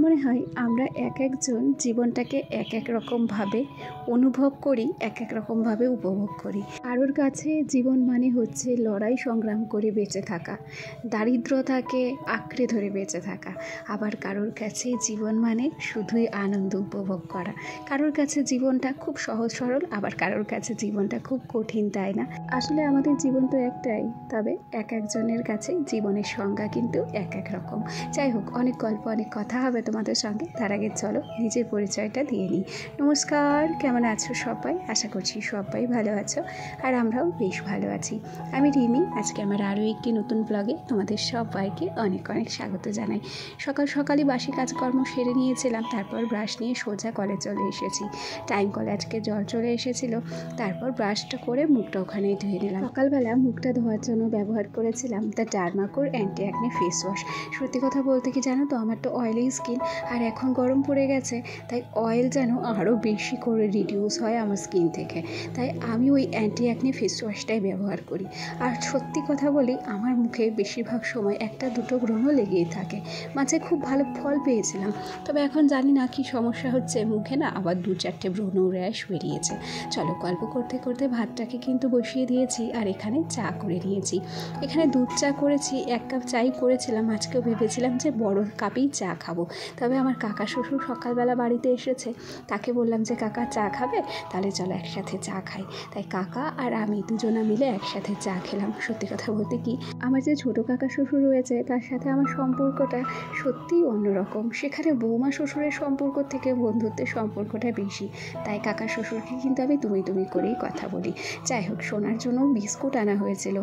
মনে হয় আমরা এক একজন জীবনটাকে এক এক রকমভাবে অনুভব করি, এক এক রকমভাবে উপভোগ করি। কারোর কাছে জীবন মানে হচ্ছে লড়াই সংগ্রাম করে বেঁচে থাকা, দারিদ্রতাকে আঁকড়ে ধরে বেঁচে থাকা। আবার কারোর কাছে জীবন মানে শুধুই আনন্দ উপভোগ করা। কারোর কাছে জীবনটা খুব সহজ সরল, আবার কারোর কাছে জীবনটা খুব কঠিন, তাই না? আসলে আমাদের জীবন তো একটাই, তবে এক একজনের কাছে জীবনের সংজ্ঞা কিন্তু এক এক রকম। যাই হোক, অনেক গল্প অনেক কথা হবে তোমাদের সঙ্গে। তার আগে চলো নিজের পরিচয়টা দিয়ে নিই। নমস্কার, কেমন আছো সবাই? আশা করছি সবাই ভালো আছো, আর আমরাও বেশ ভালো আছি। আমি রিমি। আজকে আমার আরও একটি নতুন ব্লগে তোমাদের সবাইকে অনেক অনেক স্বাগত জানাই। সকাল সকালই বাসি কাজকর্ম সেরে নিয়েছিলাম, তারপর ব্রাশ নিয়ে সোজা কলে চলে এসেছি। টাইম কলে আজকে জল চলে এসেছিলো, তারপর ব্রাশটা করে মুখটা ওখানেই ধুয়ে নিলাম। সকালবেলা মুখটা ধোয়ার জন্য ব্যবহার করেছিলাম the Dermaco anti acne face wash. সত্যি কথা বলতে কি জানো তো, আমার তো অয়েলি স্কিন, আর এখন গরম পড়ে গেছে, তাই অয়েল যেন আরও বেশি করে রিডিউস হয় আমার স্কিন থেকে। তাই আমি ওই অ্যান্টি অ্যাকনে ফেস ওয়াশটাই ব্যবহার করি। আর সত্যি কথা বলি, আমার মুখে বেশিরভাগ সময় একটা দুটো ব্রণ লেগেই থাকে। মাঝে খুব ভালো ফল পেয়েছিলাম, তবে এখন জানি না কি সমস্যা হচ্ছে, মুখে না আবার 2-4টে ব্রণ র্যাশ বেরিয়েছে। চলো, গল্প করতে করতে ভাতটাকে কিন্তু বসিয়ে দিয়েছি, আর এখানে চা করে নিয়েছি। এখানে দুধ চা করেছি, 1 কাপ চাই করেছিলাম। আজকেও ভেবেছিলাম যে বড় কাপেই চা খাবো, তবে আমার কাকা শ্বশুর সকালবেলা বাড়িতে এসেছে, তাকে বললাম যে কাকা চা খাবে, তাহলে চলো একসাথে চা খাই। তাই কাকা আর আমি দুজনা মিলে একসাথে চা খেলাম। সত্যি কথা বলতে কি, আমার যে ছোটো কাকা শ্বশুর রয়েছে তার সাথে আমার সম্পর্কটা সত্যিই অন্যরকম। সেখানে বৌমা শ্বশুরের সম্পর্ক থেকে বন্ধুত্বের সম্পর্কটা বেশি, তাই কাকা শ্বশুরকে কিন্তু আমি তুমি করেই কথা বলি। যাই হোক, সোনার জন্য বিস্কুট আনা হয়েছিল।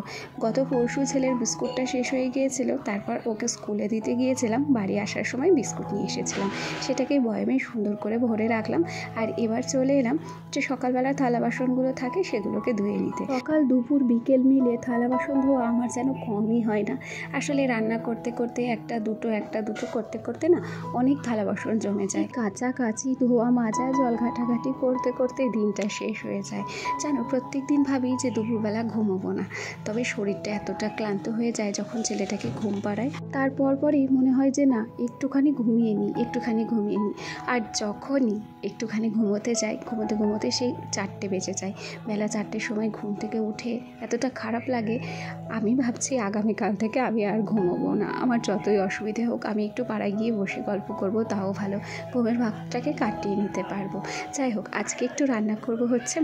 গত পরশু ছেলের বিস্কুটটা শেষ হয়ে গিয়েছিল, তারপর ওকে স্কুলে দিতে গিয়েছিলাম, বাড়ি আসার সময় বিস্কুট নিয়ে এসেছিলাম। সেটাকে বয়ামে সুন্দর করে ভরে রাখলাম, আর এবার চলে এলাম যে সকালবেলা থালা বাসনগুলো থাকে সেগুলোকে ধুয়ে নিতে। সকাল দুপুর বিকেল মিলে থালা বাসন ধোয়া আমার যেন কমই হয় না। আসলে রান্না করতে করতে একটা দুটো করতে করতে না অনেক থালা বাসন জমে যায়। কাচাকাচি, ধোয়া মাজা, জল ঘাটাঘাটি করতে করতে দিনটা শেষ হয়ে যায়। জানো, প্রত্যেক দিন ভাবি যে দুপুরবেলা ঘুমোবো না, তবে শরীরটা এতটা ক্লান্ত হয়ে যায় যখন ছেলেটাকে ঘুম পাড়ায়, তারপরই মনে হয় যে না, একটুখানি ঘুমিয়ে নিই। আর যখনই একটুখানি ঘুমোতে যাই, ঘুমোতে সেই 4টে বেজে যায়। বেলা 4টের সময় ঘুম থেকে উঠে এতটা খারাপ লাগে, আমি ভাবছি আগামীকাল থেকে আমি আর ঘুমোবো না। আমার যতই অসুবিধে হোক, আমি একটু পাড়ায় গিয়ে বসে গল্প করব, তাও ভালো, ঘুমের ভাগটাকে কাটিয়ে নিতে পারবো। যাই হোক, আজকে একটু রান্না করব হচ্ছে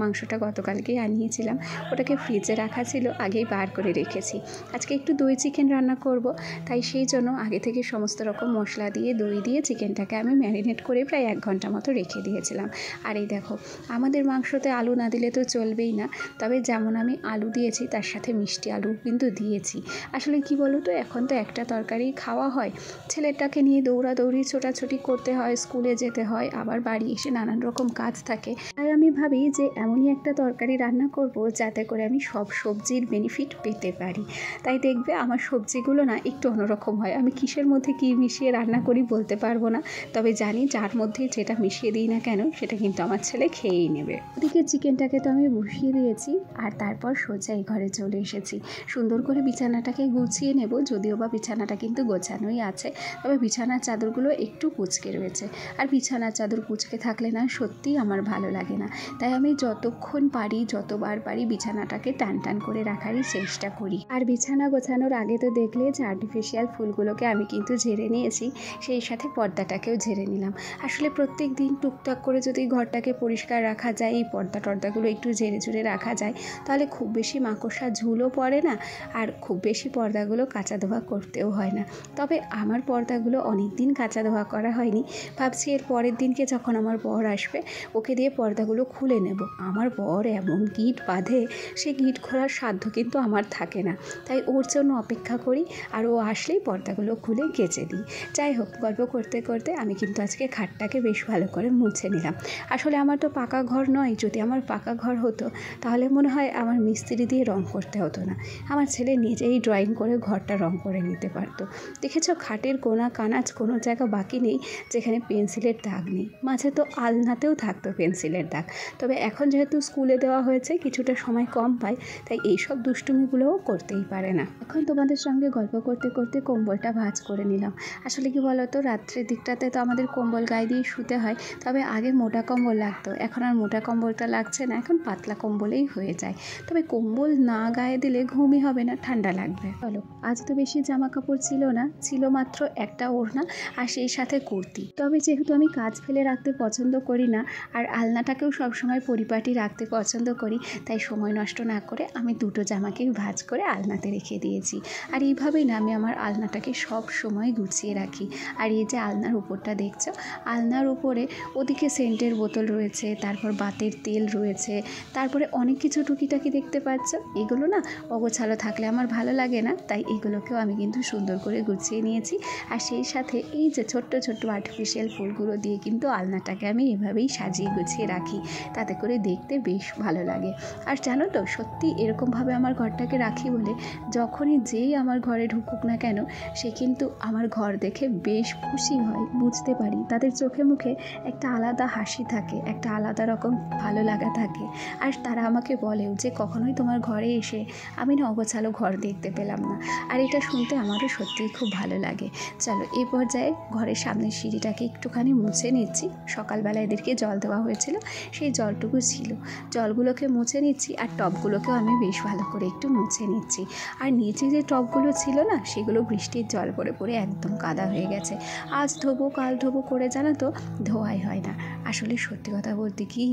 মাংসটা গতকালকেই আনিয়েছিলাম, ওটাকে ফ্রিজে রাখা ছিল, আগেই বার করে রেখেছি। আজকে একটু দই চিকেন রান্না করব, তাই সেই জন্য আগে থেকে সমস্ত রকম মশলা দিয়ে দই দিয়ে চিকেনটাকে আমি ম্যারিনেট করে প্রায় 1 ঘন্টা মতো রেখে দিয়েছিলাম। আর এই দেখো, আমাদের মাংসতে আলু না দিলে তো চলবেই না, তবে যেমন আমি আলু দিয়েছি তার সাথে মিষ্টি আলু কিন্তু দিয়েছি। আসলে কি বলো তো, এখন তো একটা তরকারি খাওয়া হয়, ছেলেটাকে নিয়ে দৌড়াদৌড়ি ছোটাছুটি করতে হয়, স্কুলে যেতে হয়, আবার বাড়ি এসে নানান রকম কাজ থাকে। তাই আমি ভাবি যে এমনই একটা তরকারি রান্না করব যাতে করে আমি সব সবজির বেনিফিট পেতে পারি। তাই দেখবে আমার সবজিগুলো না একটু অন্যরকম হয়। আমি কিসের মধ্যে কী মিশিয়ে রান্না করি বলতে পারবো না, তবে জানি যার মধ্যে যেটা মিশিয়ে দিই না কেন সেটা কিন্তু আমার ছেলে খেয়েই নেবে। ওদিকে চিকেনটাকে তো আমি বসিয়ে দিয়েছি, আর তারপর সোজা এই ঘরে চলে এসেছি। সুন্দর করে বিছানাটাকে গুছিয়ে নেব, যদিও বা বিছানাটা কিন্তু গোছানোই আছে, তবে বিছানার চাদরগুলো একটু কুঁচকে রয়েছে। আর বিছানার চাদর কুঁচকে থাকলে না সত্যিই আমার ভালো লাগে না, তাই আমি যতক্ষণ পারি, যতবার পারি বিছানাটাকে টান করে রাখারই চেষ্টা করি। আর বিছানা গোছানোর আগে তো দেখলে যে আর্টিফিশিয়াল ফুলগুলোকে আমি কিন্তু ঝেড়ে নিয়েছি, সেই সাথে পর্দাটাকেও ঝেড়ে নিলাম। আসলে প্রত্যেক দিন টুকটাক করে যদি ঘরটাকে পরিষ্কার রাখা যায়, এই টর্দাগুলো একটু ঝেড়ে রাখা যায়, তাহলে খুব বেশি মাকড়সা ঝুলও পড়ে না, আর খুব বেশি পর্দাগুলো কাচা ধোয়া করতেও হয় না। তবে আমার পর্দাগুলো অনেক দিন কাচা ধোয়া করা হয়নি, ভাবছি এর পরের দিনকে যখন আমার বর আসবে ওকে দিয়ে পর্দাগুলো খুলে নেব। আমার বর এমন গিট বাঁধে, সে গিট খোলার সাধ্য কিন্তু আমার থাকে না, তাই ওর জন্য অপেক্ষা করি, আর ও আসলেই পর্দাগুলো খুলে কেচে দিই। যাই হোক, গল্প করতে করতে আমি কিন্তু আজকে খাটটাকে বেশ ভালো করে মুছে নিলাম। আসলে আমার তো পাকা ঘর নয়, যদি আমার পাকা ঘর হতো তাহলে মনে হয় আমার মিস্ত্রি দিয়ে রং করতে হতো না, আমার ছেলে নিজেই ড্রয়িং করে ঘরটা রং করে নিতে পারতো। দেখেছো খাটের কোনা কানাচ কোনো জায়গা বাকি নেই যেখানে পেন্সিলের দাগ নেই। মাঝে তো আলনাতেও থাকতো পেন্সিলের দাগ, তবে এখন যেহেতু স্কুলে দেওয়া হয়েছে কিছুটা সময় কম পায়, তাই এইসব দুষ্টুমিগুলোও করতেই পারে না। এখন তোমাদের সঙ্গে গল্প করতে করতে কম্বলটা ভাঁজ করে নিলাম। আসলে কি বলো তো, রাত্রের দিকটাতে তো আমাদের কম্বল গায়ে দিয়ে শুতে হয়, তবে আগে মোটা কম্বল লাগতো, এখন আর মোটা কম্বলটা লাগছে না, এখন পাতলা কম্বলেই হয়ে যায়। তবে কম্বল না গায়ে দিলে ঘুমই হবে না, ঠান্ডা লাগবে। চলো, আজ তো বেশি জামা কাপড় ছিল না, ছিল মাত্র একটা ওড়না আর সেই সাথে কুর্তি। তবে যেহেতু আমি কাজ ফেলে রাখতে পছন্দ করি না আর আলনাটাকেও সবসময় পরিপাটি রাখতে পছন্দ করি, তাই সময় নষ্ট না করে আমি দুটো জামাকেই ভাঁজ করে আলনাতে রেখে দিয়েছি। আর এইভাবেই না আমি আমার আলনাটাকে সব সময় গুছিয়ে রাখি। আর এই যে আলনার উপরটা দেখছো, আলনার উপরে ওদিকে সেন্টের বোতল রয়েছে, তারপর বাতের তেল রয়েছে, তারপরে অনেক কিছু টুকিটাকি দেখতে পাচ্ছ। এগুলো না অগোছালো থাকলে আমার ভালো লাগে না, তাই এগুলোকেও আমি কিন্তু সুন্দর করে গুছিয়ে নিয়েছি। আর সেই সাথে এই যে ছোট্ট ছোট্ট আর্টিফিশিয়াল ফুলগুলো দিয়ে কিন্তু আলনাটাকে আমি এভাবেই সাজিয়ে গুছিয়ে রাখি, তাতে করে দেখতে বেশ ভালো লাগে। আর জানো তো, সত্যি এরকমভাবে আমার ঘরটাকে রাখি বলে যখনই যেই আমার ঘরে ঢুকুক না কেন, সে কিন্তু আমার ঘর দেখে বেশ খুশি হয়। বুঝতে পারি তাদের চোখে মুখে একটা আলাদা হাসি থাকে, একটা আলাদা রকম ভালো লাগা থাকে। আর তারা আমাকে বলেও যে কখনোই তোমার ঘরে এসে আমি না অগোছালো ঘর দেখতে পেলাম না। আর এটা শুনতে আমারও সত্যিই খুব ভালো লাগে। চলো, এই পর্যায়ে ঘরের সামনের সিঁড়িটাকে একটুখানি মুছে নিচ্ছি। সকালবেলা এদেরকে জল দেওয়া হয়েছিল, সেই জলটুকু ছিল, জলগুলোকে মুছে নিচ্ছি। আর টবগুলোকেও আমি বেশ ভালো করে একটু মুছে নিচ্ছি। আর নিচে যে টবগুলো ছিল না, সেগুলো বৃষ্টির জল পড়ে পড়ে একদম কাদা হয়ে গেছে। আজ ধোবো কাল ধোবো করে জানো তো ধোয়াই হয় না। আসলে সত্যি কথা বলতে কি,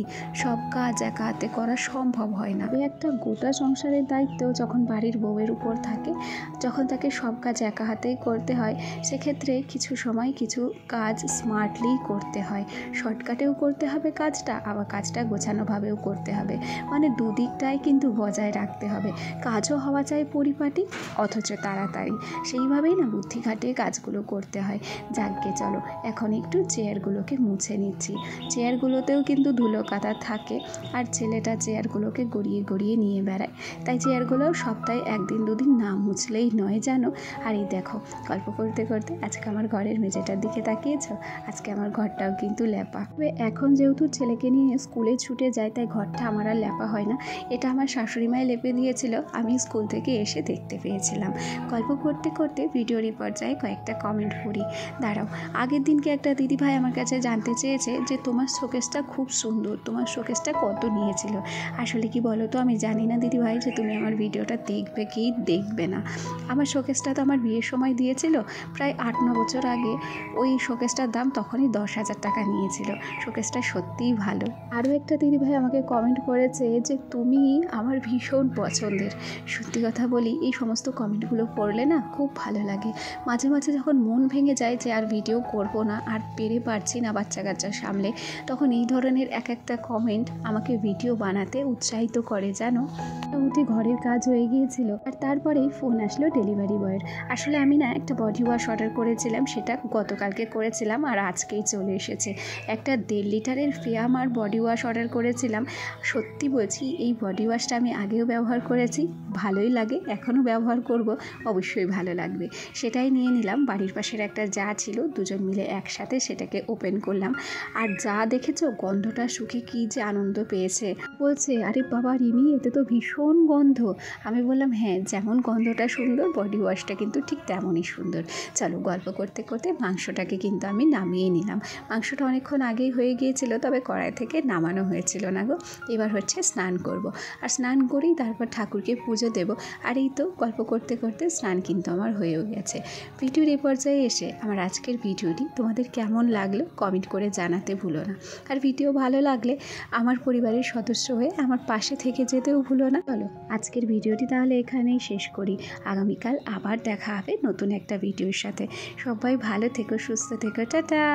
সব কাজ একা হাতে করা সম্ভব হয় না। একটা গোটা সংসারের দায়িত্ব যখন বাড়ির বউয়ের উপর থাকে, যখন তাকে সব কাজ একা হাতেই করতে হয়, সেক্ষেত্রে কিছু সময় কিছু কাজ স্মার্টলি করতে হয়। শর্টকাটেও করতে হবে কাজটা, আবার কাজটা গোছানোভাবেও করতে হবে, মানে দুদিকটাই কিন্তু বজায় রাখতে হবে। কাজও হওয়া চাই পরিপাটি, অথচ তাড়াতাড়ি। সেইভাবেই না বুদ্ধি খাটিয়ে কাজগুলো করতে হয়। যাকগে, চলো এখন একটু চেয়ারগুলোকে মুছে নিচ্ছি। চেয়ারগুলোতেও কিন্তু ধুলো কাদা থাকে, আর ছেলেটা চেয়ারগুলোকে গড়িয়ে গড়িয়ে নিয়ে বেড়ায়, তাই চেয়ারগুলোও সপ্তাহে একদিন দুদিন না মুছলেই নয় জানো। আর এই দেখো, গল্প করতে করতে আজকে আমার ঘরের মেঝেটার দিকে তাকিয়েছো, আজকে আমার ঘরটাও কিন্তু ল্যাপা। তবে এখন যেহেতু ছেলেকে নিয়ে স্কুলে ছুটে যায়, তাই ঘরটা আমার আর ল্যাপা হয় না। এটা আমার শাশুড়ি মায়ে লেপে দিয়েছিল, আমি স্কুল থেকে এসে দেখতে পেয়েছিলাম। গল্প করতে করতে ভিডিওর পর্যায়ে কয়েকটা কমেন্ট পড়ি। দাঁড়াও, আগের দিনকে একটা দিদিভাই আমার কাছে জানতে চেয়েছে যে তোমার শোকেসটা খুব সুন্দর, তোমার শোকেসটা কত নিয়েছিল। আসলে কি বলো তো, আমি জানি না দিদিভাই যে তুমি আমার ভিডিওটা দেখবে কি দেখবে না। আমার শোকেসটা তো আমার বিয়ের সময় দিয়েছিল, প্রায় 8-9 বছর আগে। ওই শোকেসটার দাম তখনই 10,000 টাকা নিয়েছিল। শোকেসটা সত্যিই ভালো। আরও একটা দিদিভাই আমাকে কমেন্ট করেছে যে তুমি আমার ভীষণ পছন্দের। সত্যি কথা বলি, এই সমস্ত কমেন্টগুলো পড়লে না খুব ভালো লাগে। মাঝে মাঝে যখন মন ভেঙে যায় যে আর ভিডিও করব না, আর পেরে পারছি না বাচ্চা কাচ্চা সামলে, তখন এই ধরনের এক একটা কমেন্ট আমাকে ভিডিও বানাতে উৎসাহিত করে জানো। মোটামুটি ঘরের কাজ হয়ে গিয়েছিল, আর তারপরেই ফোন আসলো ডেলিভারি বয়ের। আসলে আমি না একটা বডি ওয়াশ অর্ডার করেছিলাম, সেটা গতকালকে করেছিলাম আর আজকেই চলে এসেছে। একটা 1.5 লিটারের ফিয়াম আর বডি ওয়াশ অর্ডার করেছিলাম। সত্যি বলছি, এই বডি ওয়াশটা আমি আগেও ব্যবহার করেছি, ভালোই লাগে, এখনও ব্যবহার করব, অবশ্যই ভালো লাগবে। সেটাই নিয়ে নিলাম। বাড়ির পাশের একটা যা ছিল, দুজন মিলে একসাথে সেটাকে ওপেন করলাম। আর যা দেখেছো, গন্ধটা শুকে কি যে আনন্দ পেয়েছে। বলছে, আরে বাবা রিমি, এতে তো ভীষণ গন্ধ। আমি বললাম, হ্যাঁ, যেমন গন্ধটা সুন্দর, বডি ওয়াশটা কিন্তু ঠিক তেমনই সুন্দর। চলো, গল্প করতে করতে মাংসটাকে কিন্তু আমি নামিয়ে নিলাম। মাংসটা অনেকক্ষণ আগেই হয়ে গিয়েছিল, তবে কড়াই থেকে নামানো হয়েছিল না গো। এবার হচ্ছে স্নান করব, আর স্নান করেই তারপর ঠাকুরকে পুজো দেব। আর এই তো গল্প করতে করতে স্নান কিন্তু আমার হয়েও গেছে। ভিডিওর এই পর্যায়ে এসে আমার আজকের ভিডিওটি তোমাদের কেমন লাগলো কমেন্ট করে জানাতে ভুলো না। আর ভিডিও ভালো লাগলে আমার পরিবারের সদস্য হয়ে আমার পাশে থেকে যেতেও ভুলো না। চলো, আজকের ভিডিওটি তাহলে এখানেই শেষ করি। আগামীকাল আবার দেখা হবে নতুন একটা ভিডিওর সাথে। সবাই ভালো থেকো, সুস্থ থেকো, টাটা।